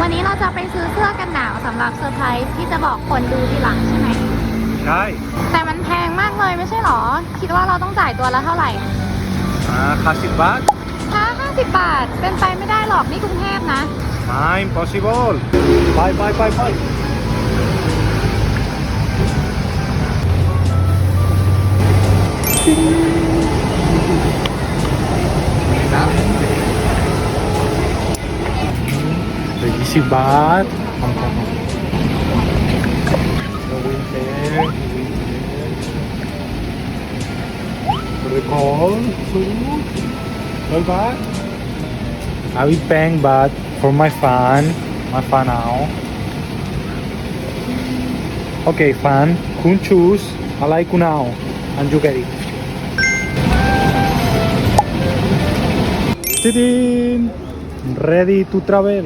วันนี้เราจะไปซื้อเสื้อกันหนาวสำหรับเซอร์ไพรส์ที่จะบอกคนดูทีหลังใช่ไหมใช่แต่มันแพงมากเลยไม่ใช่หรอคิดว่าเราต้องจ่ายตัวละเท่าไหร่50 บาท50 บาทเป็นไปไม่ได้หรอกนี่กรุงเทพนะ impossible ไป20 บาทrecall foodบาท I will paying baht for my fan now okay fan คุณ choose อะไรคุณเอา and you get it Tidin ready to travel